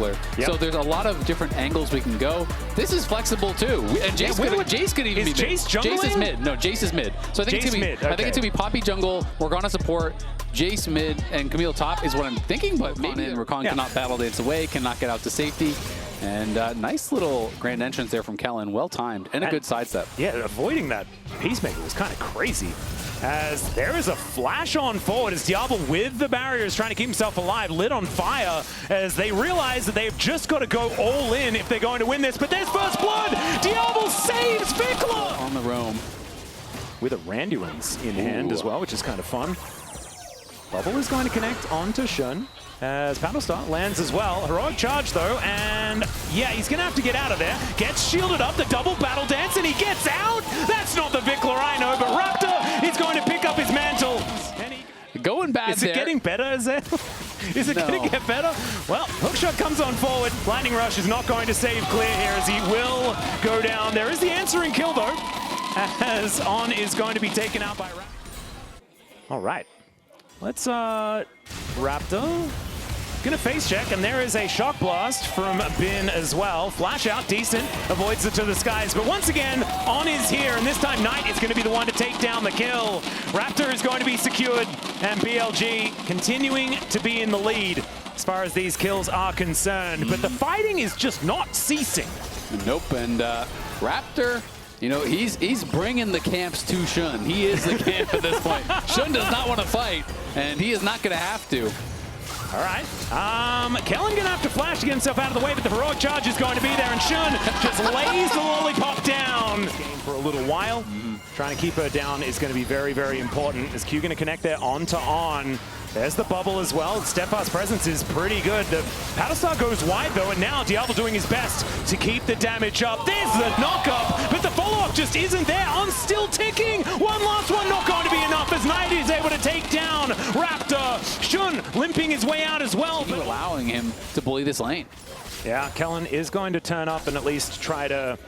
jungler. Yep. So there's a lot of different angles we can go. This is flexible too. And Jace could even be mid. Jace is mid. No, Jace is mid. So I think it's gonna be I think it's gonna be Poppy jungle, Morgana support, Jace mid, and Camille top is what I'm thinking, but maybe Rakan cannot battle dance away, cannot get out to safety. And nice little grand entrance there from Kellen, well timed, and a good sidestep. Yeah, avoiding that Peacemaker was kind of crazy. As there is a flash on forward as Diablo with the barriers trying to keep himself alive, lit on fire as they realize that they've just got to go all in if they're going to win this. But there's first blood! Diablo saves Vikla! On the roam. With a Randuin's in hand as well, which is kind of fun. Bubble is going to connect onto Shun as Battlestar lands as well. Heroic charge though, and yeah, he's going to have to get out of there. Gets shielded up, the double battle dance, and he gets out! That's not the Vikla I know, but Raptor is going to pick up his mantle. Going bad there. Is it getting better, Azel? Is it going to get better? Well, hookshot comes on forward. Lightning Rush is not going to save Clear here as he will go down. There is the answering kill though, as On is going to be taken out by Raptor. All right. Let's, Raptor gonna face check, and there is a shock blast from Bin as well. Flash out, decent, avoids it to the skies, but once again, On is here, and this time Knight is gonna be the one to take down the kill. Raptor is going to be secured, and BLG continuing to be in the lead as far as these kills are concerned, but the fighting is just not ceasing. Nope, and Raptor, you know, he's bringing the camps to Shun. He is the camp at this point. Shun does not want to fight, and he is not going to have to. All right. Kellen going to have to flash to get himself out of the way, but the heroic charge is going to be there, and Shun just lays the lollipop down. Game for a little while. Trying to keep her down is going to be very, very important. Is Q going to connect there onto On? There's the bubble as well. Steadfast presence is pretty good. The Battlestar goes wide though, and now Diablo doing his best to keep the damage up. There's the knock-up, but the follow-up just isn't there. On still ticking. One last one not going to be enough as Knight is able to take down Raptor. Shun limping his way out as well. But allowing him to bully this lane. Yeah, Kellen is going to turn up and at least try to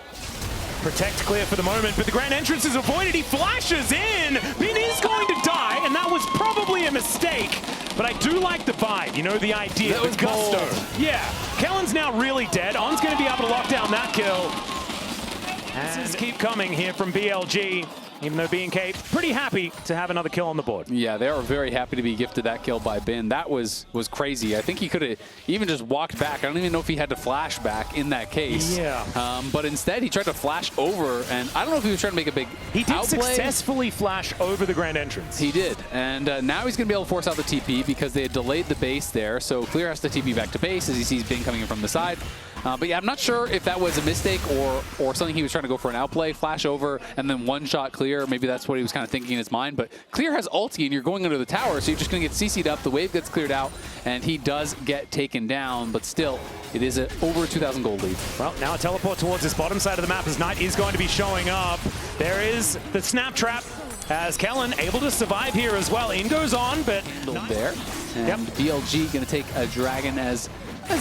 protect Clear for the moment, but the grand entrance is avoided. He flashes in. Bin is going to die, and that was probably a mistake. But I do like the vibe, you know, the idea, that was the gusto. bold. Yeah, Kellen's now really dead. On's going to be able to lock down that kill. And keep coming here from BLG. Even though BNK pretty happy to have another kill on the board. Yeah, they are very happy to be gifted that kill by Bin. That was crazy. I think he could have even just walked back. I don't even know if he had to flash back in that case. Yeah. But instead, he tried to flash over, and I don't know if he was trying to make a big He did outplay. successfully flash over the grand entrance. He did, and now he's going to be able to force out the TP because they had delayed the base there. So Clear has to TP back to base as he sees Bin coming in from the side. But yeah, I'm not sure if that was a mistake or something he was trying to go for an outplay, flash over, and then one-shot Clear. Maybe that's what he was kind of thinking in his mind. But Clear has ulti, and you're going under the tower, so you're just going to get CC'd up. The wave gets cleared out, and he does get taken down. But still, it is an over 2,000 gold lead. Well, now a teleport towards this bottom side of the map as Knight is going to be showing up. There is the snap trap as Kellen able to survive here as well. In goes On, but there. And BLG going to take a dragon as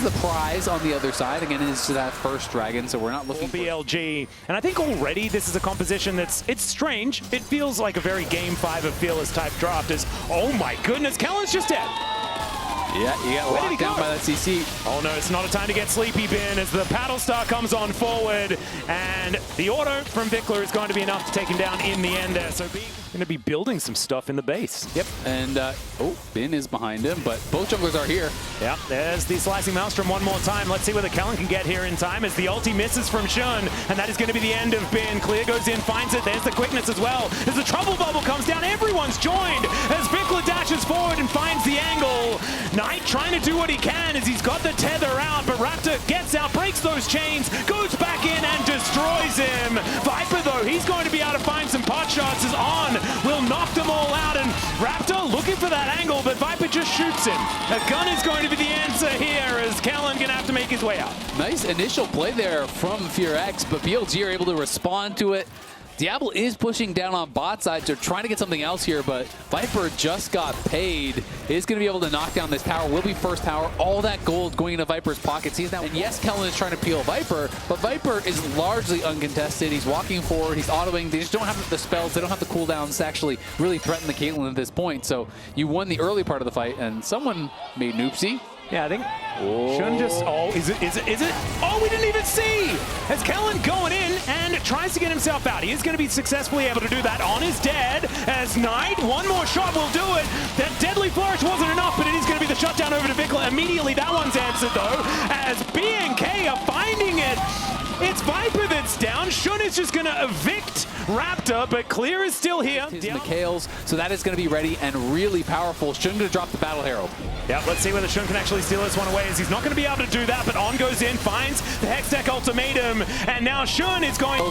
the prize on the other side. Again, it's that first dragon, so we're not looking for BLG. And I think already this is a composition it's strange. It feels like a very Game 5 of Fearless type draft as, oh my goodness, Kellen's just dead. Yeah, you got locked down by that CC. Oh no, it's not a time to get sleepy, Bin, as the Battlestar comes on forward, and the auto from Vikla is going to be enough to take him down in the end there. So going to be building some stuff in the base. Yep, and oh, Bin is behind him, but both junglers are here. Yeah, there's the Slicing Maelstrom one more time. Let's see whether Kellen can get here in time as the ulti misses from Shun, and that is going to be the end of Bin. Clear goes in, finds it. There's the quickness as well. As the trouble bubble comes down, everyone's joined as Vikla dashes forward and finds the angle. Knight trying to do what he can as he's got the tether out, but Raptor gets out, breaks those chains, goes back in and destroys him. Viper though, he's going to be able to find some pot shots as On will knock them all out, and Raptor looking for that angle, but Viper just shoots him. A gun is going to be the answer here as Kellen gonna have to make his way out. Nice initial play there from FearX, but BLG are able to respond to it. Diablo is pushing down on bot side. They're trying to get something else here, but Viper just got paid. Is going to be able to knock down this tower. Will be first tower. All that gold going into Viper's pockets. He's now, and yes, Kellen is trying to peel Viper, but Viper is largely uncontested. He's walking forward. He's autoing. They just don't have the spells. They don't have the cooldowns to actually really threaten the Caitlyn at this point. So you won the early part of the fight, and someone made an oopsie. Yeah, I think Shun just, oh, is it? Oh, we didn't even see! As Kellen going in and tries to get himself out. He is going to be successfully able to do that on his dead. As Knight, one more shot will do it. That deadly flourish wasn't enough, but it is going to be the shutdown over to Vikla. Immediately, that one's answered though, as BNK are finding it. It's Viper that's down. Shun is just going to evict Raptor, but Clear is still here. Mikhails, so that is going to be ready and really powerful. Shun going to drop the Battle Herald. Yeah, let's see whether Shun can actually steal this one away, as he's not going to be able to do that, but On goes in, finds the Hextech ultimatum, and now Shun is going...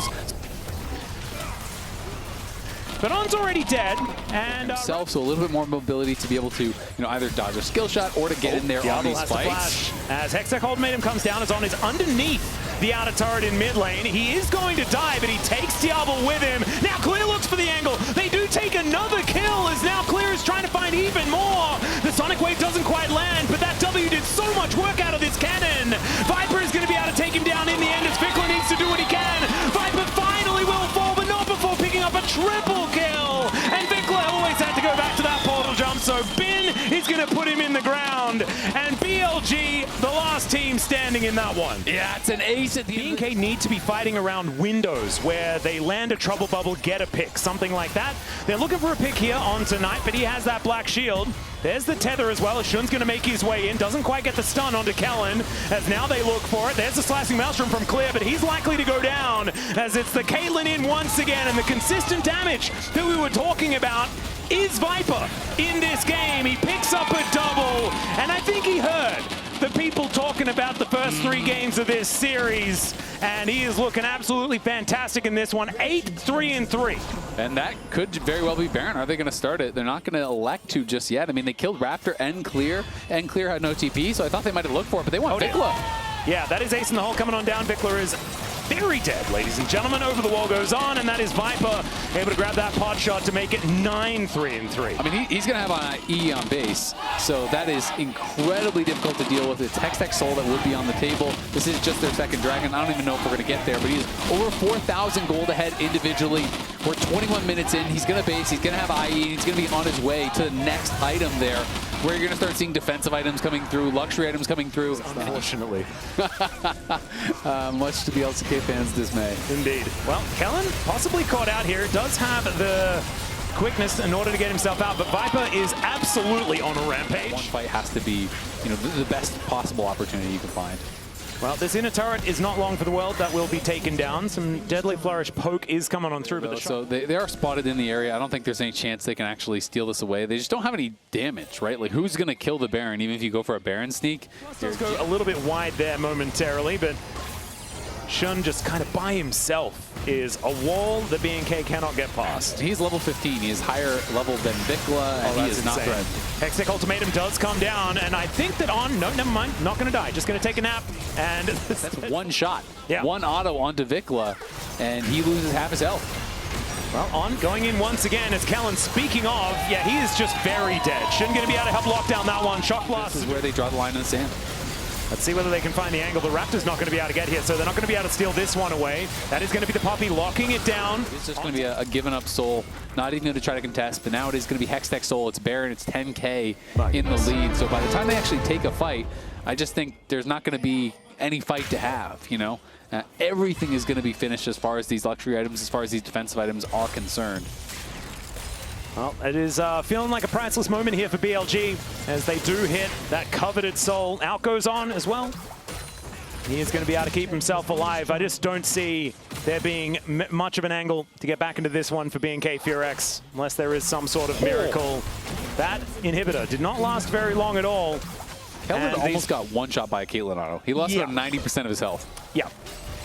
But On's already dead, and himself, so a little bit more mobility to be able to, either dodge a skill shot or to get in there on these fights. As Hextech ultimatum comes down, as On is underneath the outer turret in mid lane. He is going to die, but he takes Diablo with him. Now Clear looks for the angle. They do take another kill, as now Clear is trying to find even more. The Sonic Wave doesn't quite land, but that W did so much work out of this cannon. Viper is going to be able to take him down in the end, as Vikla needs to do what he can. Viper finally will fall, but not before picking up a triple kill. And Vikla always had to go back to that portal jump, so Bin is going to put him in the ground. And BLG, the last team standing in that one. Yeah, it's an ace at the end. BNK need to be fighting around windows where they land a trouble bubble, get a pick, something like that. They're looking for a pick here on tonight, but he has that black shield. There's the tether as well, as Shun's going to make his way in. Doesn't quite get the stun onto Kellen, as now they look for it. There's the slashing maelstrom from Clear, but he's likely to go down, as it's the Caitlyn in once again, and the consistent damage that we were talking about is Viper in this game. He picks up a double, and I think he heard the people talking about the first 3 games of this series, and he is looking absolutely fantastic in this one. 8-3-3. And that could very well be Baron. Are they going to start it? They're not going to elect to just yet. I mean, they killed Raptor and Clear had no TP, so I thought they might have looked for it, but they want Vikla. Yeah, that is Ace in the hole coming on down. Vikla is very dead, ladies and gentlemen. Over the wall goes On, and that is Viper able to grab that pot shot to make it 9-3-3. I mean, he's going to have an E on base, so that is incredibly difficult to deal with. It's Hextech Soul that would be on the table. This is just their second Dragon. I don't even know if we're going to get there, but he's over 4,000 gold ahead individually. We're 21 minutes in. He's going to base. He's going to have IE, and he's going to be on his way to the next item there, where you're going to start seeing defensive items coming through, luxury items coming through. Unfortunately. Much to the LCK fans' dismay. Indeed. Well, Kellen possibly caught out here. Does have the quickness in order to get himself out, but Viper is absolutely on a rampage. One fight has to be, the best possible opportunity you can find. Well, this inner turret is not long for the world. That will be taken down. Some deadly flourish poke is coming on through. But so they are spotted in the area. I don't think there's any chance they can actually steal this away. They just don't have any damage, right? Like, who's going to kill the Baron, even if you go for a Baron sneak? Does go a little bit wide there momentarily, but Shun just kind of by himself is a wall that BNK cannot get past. He's level 15. He is higher level than Vikla, and he is not threatened. Hextech ultimatum does come down, and I think that On, no, never mind, not going to die. Just going to take a nap. And that's one shot. Yeah. One auto onto Vikla, and he loses half his health. Well, On going in once again as Kellen, speaking of, yeah, he is just very dead. Shouldn't going to be able to help lock down that one. Shock blast. This is where they draw the line in the sand. Let's see whether they can find the angle. The Raptor's not going to be able to get here, so they're not going to be able to steal this one away. That is going to be the Poppy locking it down. It's just going to be a given up soul. Not even going to try to contest, but now it is going to be Hextech Soul. It's Baron. It's 10K in the lead. So by the time they actually take a fight, I just think there's not going to be any fight to have, everything is going to be finished as far as these luxury items, as far as these defensive items are concerned. Well, it is feeling like a priceless moment here for BLG as they do hit that coveted soul. Out goes On as well. He is going to be able to keep himself alive. I just don't see there being much of an angle to get back into this one for BNK FearX, unless there is some sort of miracle. That inhibitor did not last very long at all. Kellen almost got one shot by a Caitlyn auto. He lost about 90% of his health. Yeah.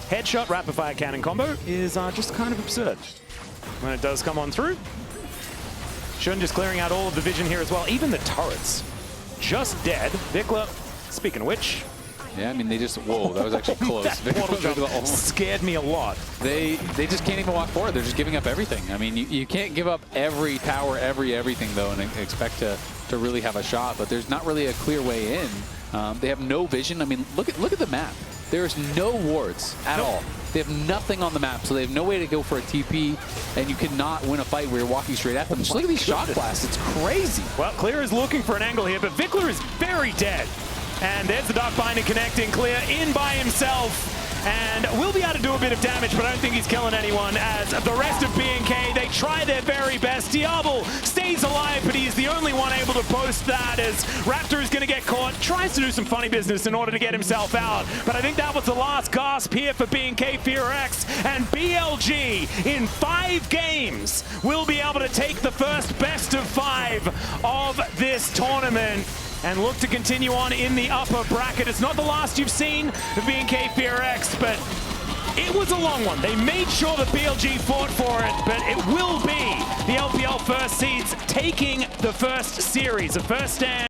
Headshot rapid fire cannon combo is just kind of absurd when it does come on through. Shun just clearing out all of the vision here as well. Even the turrets just dead. Vikla, speaking of which. Yeah, I mean, they just, whoa, that was actually close. That portal jump scared me a lot. They just can't even walk forward. They're just giving up everything. I mean, you can't give up every tower, everything, though, and expect to really have a shot. But there's not really a clear way in. They have no vision. I mean, look at the map. There's no wards at all. They have nothing on the map, so they have no way to go for a TP, and you cannot win a fight where you're walking straight at them. Just look at these shock blasts. It's crazy. Well, Clear is looking for an angle here, but Vikla is very dead. And there's the Dark Binder connecting. Clear in by himself. And will be able to do a bit of damage, but I don't think he's killing anyone, as the rest of BNK, they try their very best. Diablo stays alive, but he's the only one able to post that, as Raptor is going to get caught, tries to do some funny business in order to get himself out. But I think that was the last gasp here for BNK FearX, and BLG in 5 games will be able to take the first best of 5 of this tournament and look to continue on in the upper bracket. It's not the last you've seen of BNK FearX, but it was a long one. They made sure that BLG fought for it, but it will be the LPL first seeds taking the first series, the first stand.